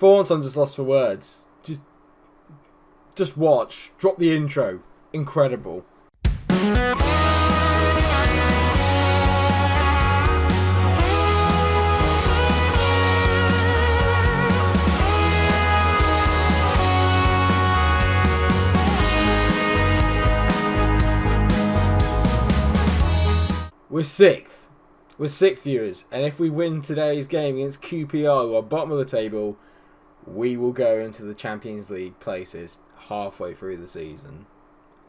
For once, I'm just lost for words. Just watch. Drop the intro. Incredible. We're sixth. We're sixth, viewers. And if we win today's game against QPR, who are bottom of the table, we will go into the Champions League places halfway through the season.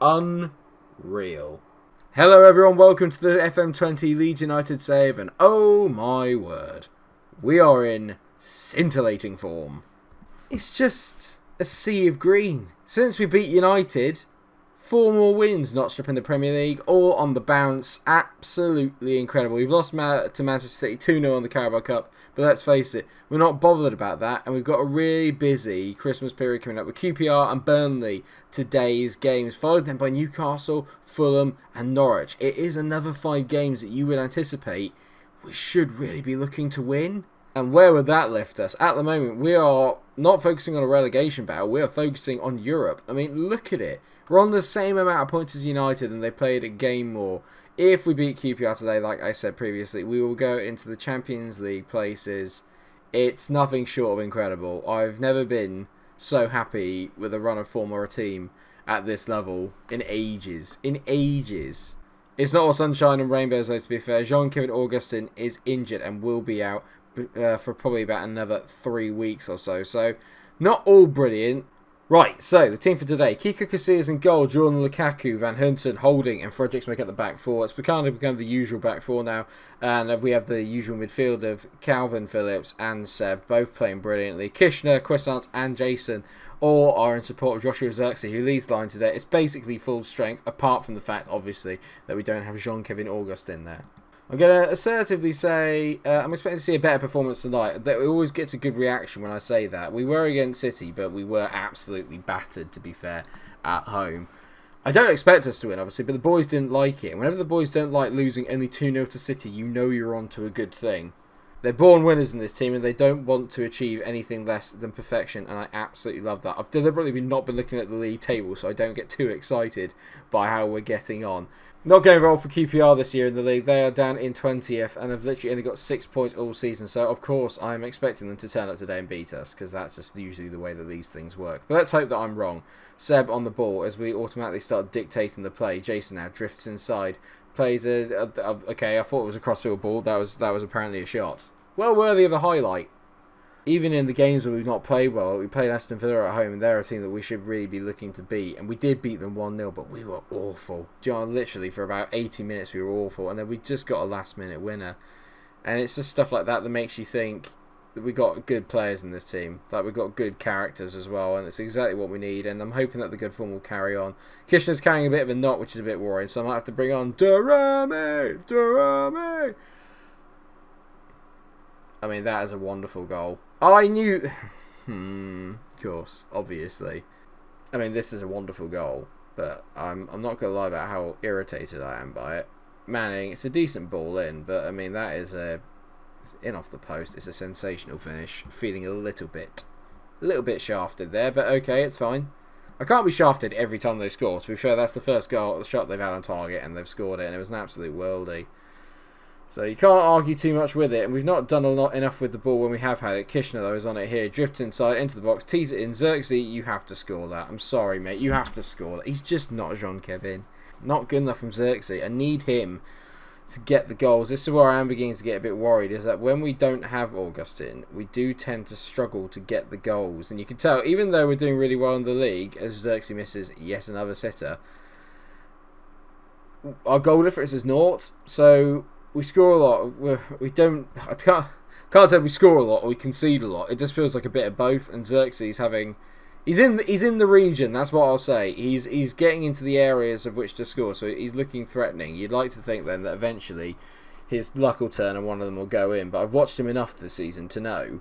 Unreal. Hello everyone, welcome to the FM20 Leeds United save, and oh my word, we are in scintillating form. It's just a sea of green. Since we beat United, 4 more wins notched up in the Premier League, all on the bounce. Absolutely incredible. We've lost to Manchester City 2-0 in the Carabao Cup, but let's face it, we're not bothered about that, and we've got a really busy Christmas period coming up with QPR and Burnley, today's games, followed then by Newcastle, Fulham and Norwich. It is another 5 games that you would anticipate we should really be looking to win. And where would that lift us? At the moment, we are not focusing on a relegation battle, we are focusing on Europe. I mean, look at it. We're on the same amount of points as United and they played a game more. If we beat QPR today, like I said previously, we will go into the Champions League places. It's nothing short of incredible. I've never been so happy with a run of form or a team at this level in ages. It's not all sunshine and rainbows, though, to be fair. Jean-Kevin Augustin is injured and will be out for probably about another 3 weeks or so. So, not all brilliant. Right, so the team for today. Kiko Casillas in goal, Jordan Lukaku, Van Hunten, Holding and Fredericks make up the back four. It's kind of become the usual back four now. And we have the usual midfield of Calvin Phillips and Seb, both playing brilliantly. Kishner, Quissant and Jason all are in support of Joshua Zirkzee, who leads the line today. It's basically full strength, apart from the fact, obviously, that we don't have Jean-Kevin Augustin there. I'm going to assertively say I'm expecting to see a better performance tonight. That we always get a good reaction when I say that. We were against City, but we were absolutely battered, to be fair, at home. I don't expect us to win, obviously, but the boys didn't like it. And whenever the boys don't like losing only 2-0 to City, you know you're on to a good thing. They're born winners in this team, and they don't want to achieve anything less than perfection, and I absolutely love that. I've deliberately not been looking at the league table, so I don't get too excited by how we're getting on. Not going well for QPR this year in the league. They are down in 20th, and have literally only got 6 points all season, so of course I'm expecting them to turn up today and beat us, because that's just usually the way that these things work. But let's hope that I'm wrong. Seb on the ball as we automatically start dictating the play. Jason now drifts inside. Plays okay, I thought it was a crossfield ball. That was apparently a shot. Well worthy of a highlight. Even in the games where we've not played well, we played Aston Villa at home, and they're a team that we should really be looking to beat. And we did beat them 1-0, but we were awful. John, literally for about 80 minutes we were awful, and then we just got a last-minute winner. And it's just stuff like that that makes you think that we got good players in this team. Like, we've got good characters as well, and it's exactly what we need, and I'm hoping that the good form will carry on. Kishner's carrying a bit of a knot, which is a bit worrying, so I might have to bring on Durrami! I mean, that is a wonderful goal. I knew... of course, obviously. I mean, this is a wonderful goal, but I'm not going to lie about how irritated I am by it. Manning, it's a decent ball in, but I mean, that is it's in off the post. It's a sensational finish. Feeling a little bit shafted there, but okay, it's fine. I can't be shafted every time they score. To be fair, that's the first shot they've had on target, and they've scored it, and it was an absolute worldie. So you can't argue too much with it, and we've not done enough with the ball when we have had it. Kishner, though, is on it here. Drifts inside, into the box, tees it in. Zirkzee, you have to score that. I'm sorry, mate. You have to score that. He's just not Jean-Kevin. Not good enough from Zirkzee. I need him to get the goals. This is where I am beginning to get a bit worried, is that when we don't have Augustin, we do tend to struggle to get the goals. And you can tell, even though we're doing really well in the league, as Zirkzee misses yet another sitter, our goal difference is 0. So... we score a lot. We don't. I can't say we score a lot or we concede a lot. It just feels like a bit of both. And Zirkzee's having, he's in the region. That's what I'll say. He's getting into the areas of which to score. So he's looking threatening. You'd like to think then that eventually his luck will turn and one of them will go in. But I've watched him enough this season to know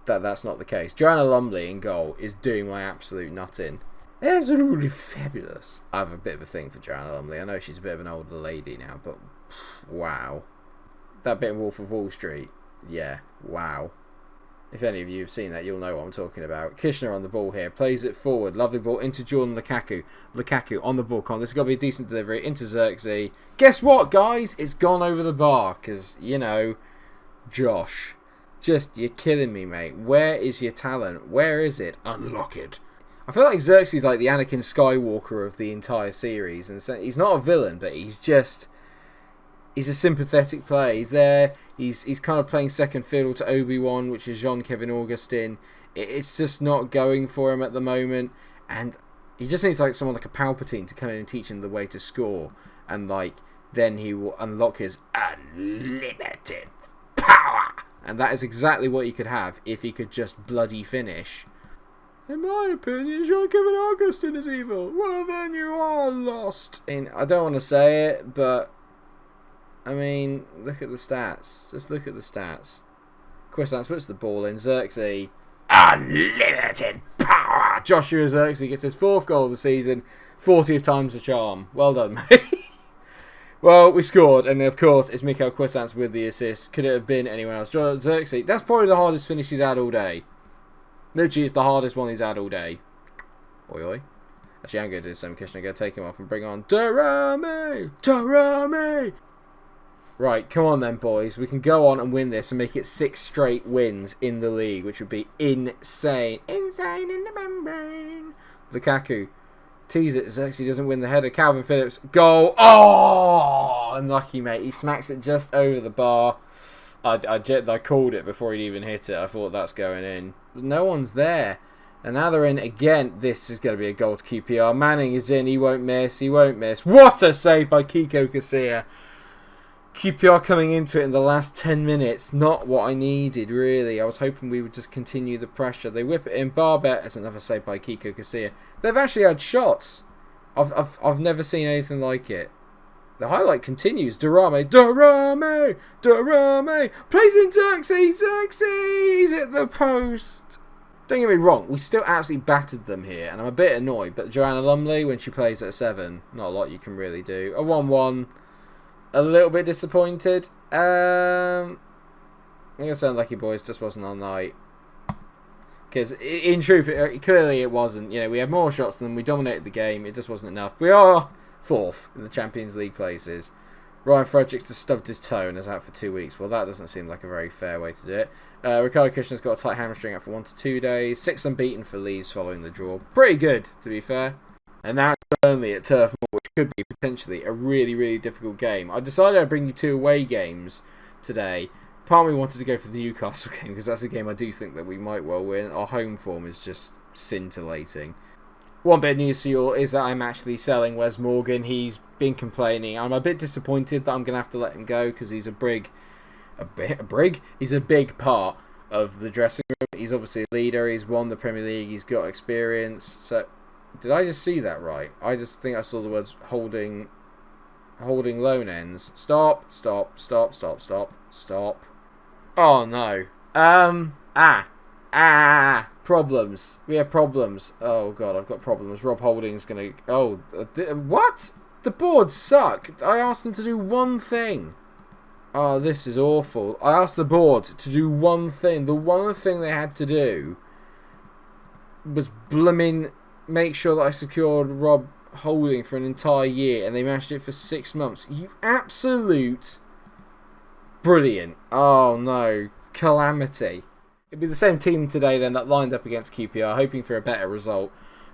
that that's not the case. Joanna Lumley in goal is doing my absolute nut in. Absolutely fabulous. I have a bit of a thing for Joanna Lumley. I know she's a bit of an older lady now, but wow. That bit in Wolf of Wall Street, yeah, wow. If any of you have seen that, you'll know what I'm talking about. Kishner on the ball here. Plays it forward. Lovely ball into Jordan Lukaku. Lukaku on the ball. This has got to be a decent delivery. Into Xerxes. Guess what, guys? It's gone over the bar. Because, Josh. Just, you're killing me, mate. Where is your talent? Where is it? Unlock it. I feel like Xerxes is like the Anakin Skywalker of the entire series. And so he's not a villain, but he's a sympathetic player. He's there. He's kind of playing second fiddle to Obi-Wan, which is Jean-Kevin Augustin. It's just not going for him at the moment. And he just needs like someone like a Palpatine to come in and teach him the way to score. And then he will unlock his unlimited power. And that is exactly what he could have if he could just bloody finish. In my opinion, Jean-Kevin Augustin is evil. Well, then you are lost. I don't want to say it, but I mean, look at the stats. Just look at the stats. Quisance puts the ball in. Xerxes, unlimited power. Joshua Xerxes gets his 4th goal of the season. 40th time's the charm. Well done, mate. Well, we scored, and of course, it's Mikael Quisance with the assist. Could it have been anyone else? Xerxes, that's probably the hardest finish he's had all day. Literally, it's the hardest one he's had all day. Oi, oi. Actually, I'm going to do some Kishner. I'm going to take him off and bring on Darame! Right, come on then, boys. We can go on and win this and make it 6 straight wins in the league, which would be insane. Insane in the membrane. Lukaku. Tease it. Xerxes doesn't win the header. Calvin Phillips. Goal. Oh! Unlucky, mate. He smacks it just over the bar. I called it before he'd even hit it. I thought that's going in. No one's there. And now they're in again. This is going to be a goal to QPR. Manning is in. He won't miss. He won't miss. What a save by Kiko Casilla. QPR coming into it in the last 10 minutes. Not what I needed, really. I was hoping we would just continue the pressure. They whip it in. Barbet. That's another save by Kiko Casilla. They've actually had shots. I've never seen anything like it. The highlight continues. Darame. Plays in Xerxes at the post. Don't get me wrong. We still absolutely battered them here. And I'm a bit annoyed. But Joanna Lumley, when she plays at a 7, not a lot you can really do. A 1-1. A little bit disappointed. I'm going to sound lucky, boys. Just wasn't our night. Because in truth, clearly it wasn't. We had more shots than them. We dominated the game. It just wasn't enough. We are 4th in the Champions League places. Ryan Fredericks just stubbed his toe and is out for 2 weeks. Well, that doesn't seem like a very fair way to do it. Ricardo Kushner's got a tight hamstring out for 1 to 2 days. 6 unbeaten for Leeds following the draw. Pretty good, to be fair. And now it's Burnley at Turf Moor, which could be potentially a really, really difficult game. I decided I'd bring you 2 away games today. Part of me wanted to go for the Newcastle game because that's a game I do think that we might well win. Our home form is just scintillating. One bit of news for you all is that I'm actually selling Wes Morgan. He's been complaining. I'm a bit disappointed that I'm going to have to let him go because he's He's a big part of the dressing room. He's obviously a leader. He's won the Premier League. He's got experience. So, did I just see that right? I just think I saw the words holding loan ends. Stop. Oh no. Problems. We have problems. Oh god, I've got problems. Rob Holding's gonna. What? The boards suck. I asked them to do one thing. Oh, this is awful. I asked the board to do one thing. The one thing they had to do was blooming make sure that I secured Rob Holding for an entire year, and they managed it for 6 months. You absolute brilliant. Oh no, calamity. It'd be the same team today then that lined up against QPR, hoping for a better result.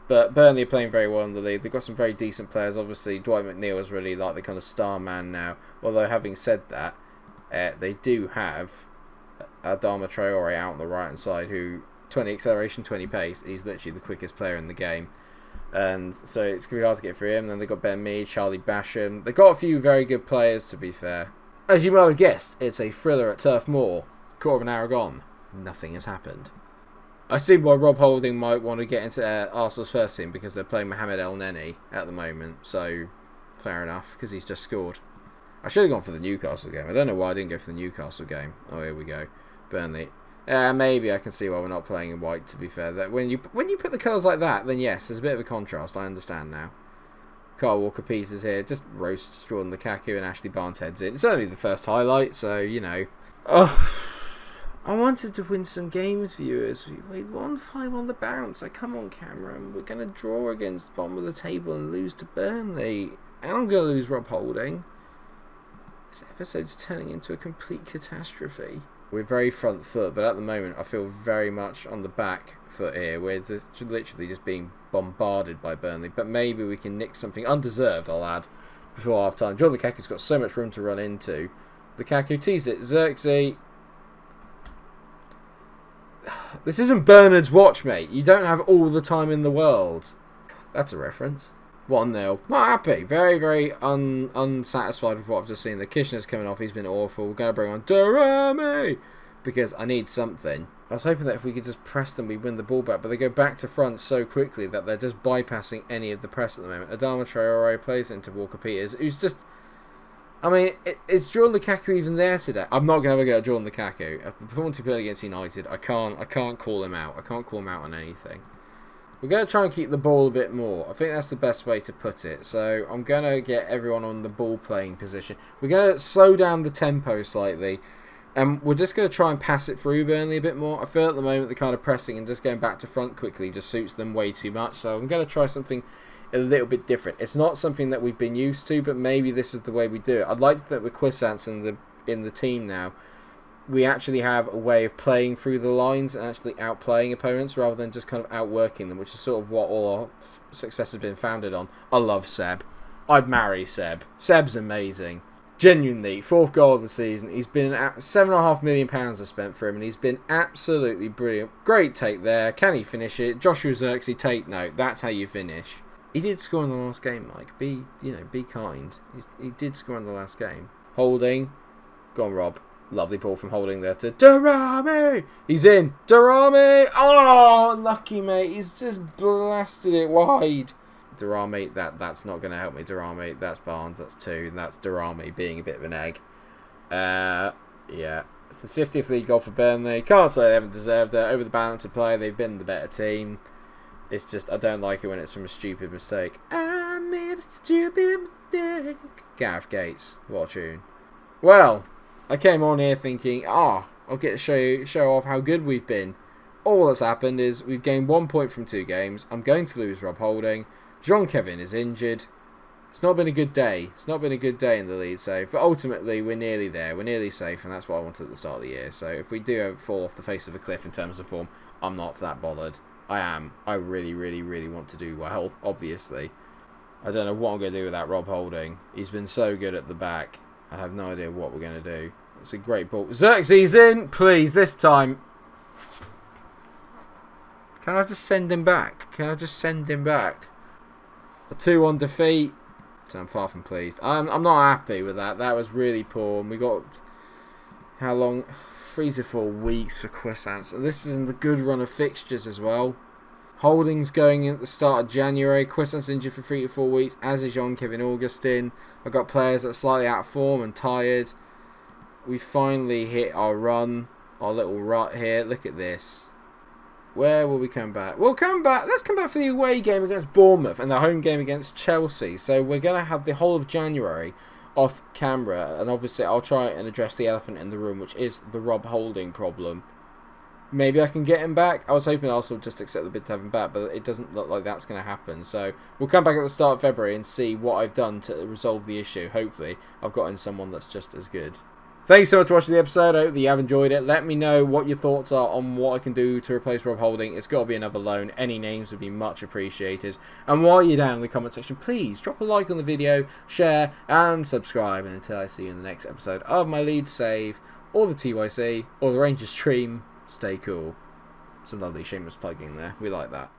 But Burnley are playing very well in the league. They've got some very decent players. Obviously, Dwight McNeil is really like the kind of star man now. Although, having said that, they do have Adama Traore out on the right-hand side, who 20 acceleration, 20 pace. He's literally the quickest player in the game. And so it's going to be hard to get through him. Then they've got Ben Mee, Charlie Basham. They've got a few very good players, to be fair. As you might have guessed, it's a thriller at Turf Moor. Quarter of an hour gone. Nothing has happened. I see why Rob Holding might want to get into Arsenal's first team because they're playing Mohamed El Neni at the moment. So, fair enough, because he's just scored. I should have gone for the Newcastle game. I don't know why I didn't go for the Newcastle game. Oh, here we go. Burnley. Maybe I can see why we're not playing in white, to be fair. That when you put the colours like that, then yes, there's a bit of a contrast. I understand now. Kyle Walker-Peters here. Just roasts Jordan Lukaku and Ashley Barnes heads in. It's only the first highlight, so, you know. Oh, I wanted to win some games, viewers. We won 5 on the bounce. Come on, Cameron. We're going to draw against the bottom of the table and lose to Burnley. And I'm going to lose Rob Holding. This episode's turning into a complete catastrophe. We're very front foot, but at the moment I feel very much on the back foot here. We're literally just being bombarded by Burnley. But maybe we can nick something undeserved, I'll add, before half time. John Lukaku's got so much room to run into. Lukaku tees it. Xerxes. This isn't Bernard's watch, mate. You don't have all the time in the world. That's a reference. 1-0. Not happy. Very, very unsatisfied with what I've just seen. The Kitchener's coming off. He's been awful. We're going to bring on Durrami because I need something. I was hoping that if we could just press them, we'd win the ball back. But they go back to front so quickly that they're just bypassing any of the press at the moment. Adama Traore plays into Walker Peters, who's just... I mean, is Jordan Lukaku even there today? I'm not going to have a go at Jordan Lukaku. After the performance he put against United, I can't call him out. I can't call him out on anything. We're going to try and keep the ball a bit more. I think that's the best way to put it. So I'm going to get everyone on the ball playing position. We're going to slow down the tempo slightly. And we're just going to try and pass it through Burnley a bit more. I feel at the moment the kind of pressing and just going back to front quickly just suits them way too much. So I'm going to try something a little bit different. It's not something that we've been used to, but maybe this is the way we do it. I'd like to think with Quissance in the team now, we actually have a way of playing through the lines and actually outplaying opponents rather than just kind of outworking them, which is sort of what all our success has been founded on. I love Seb. I'd marry Seb. Seb's amazing. Genuinely, 4th goal of the season. He's been £7.5 million are spent for him, and he's been absolutely brilliant. Great take there. Can he finish it? Joshua Xerxes, take note. That's how you finish. He did score in the last game, Mike. Be kind. He did score in the last game. Holding. Go on, Rob. Lovely ball from Holding there to Durrami. He's in. Durrami. Oh, unlucky, mate. He's just blasted it wide. Durrami, that's not going to help me. Durrami, that's Barnes. That's 2. And that's Durrami being a bit of an egg. Yeah. It's his 50th league goal for Burnley. Can't say they haven't deserved it. Over the balance of play, they've been the better team. It's just, I don't like it when it's from a stupid mistake. I made a stupid mistake. Gareth Gates. What a tune. Well, I came on here thinking, I'll get to show off how good we've been. All that's happened is we've gained 1 point from 2 games. I'm going to lose Rob Holding. Jean-Kevin is injured. It's not been a good day. It's not been a good day in the lead save. But ultimately, we're nearly there. We're nearly safe, and that's what I wanted at the start of the year. So if we do fall off the face of a cliff in terms of form, I'm not that bothered. I am. I really, really, really want to do well, obviously. I don't know what I'm going to do with that Rob Holding. He's been so good at the back. I have no idea what we're going to do. It's a great ball. Xerxes in, please, this time. Can I just send him back? Can I just send him back? A 2-1 defeat. So I'm far from pleased. I'm not happy with that. That was really poor. And we got... How long? 3 to 4 weeks for Quissance. And this is in the good run of fixtures as well. Holding's going in at the start of January. Quissance injured for 3 to 4 weeks, as is Jean-Kevin Augustin. I've got players that are slightly out of form and tired. We finally hit our run, our little rut here. Look at this. Where will we come back? We'll come back. Let's come back for the away game against Bournemouth and the home game against Chelsea. So we're going to have the whole of January off camera. And obviously I'll try and address the elephant in the room, which is the Rob Holding problem. Maybe I can get him back. I was hoping Arsenal would just accept the bid to have him back, but it doesn't look like that's going to happen. So we'll come back at the start of February and see what I've done to resolve the issue. Hopefully I've gotten someone that's just as good. Thanks so much for watching the episode. I hope that you have enjoyed it. Let me know what your thoughts are on what I can do to replace Rob Holding. It's got to be another loan. Any names would be much appreciated. And while you're down in the comment section, please drop a like on the video, share, and subscribe. And until I see you in the next episode of my Leeds Save, or the TYC, or the Rangers Stream, stay cool. Some lovely shameless plugging there. We like that.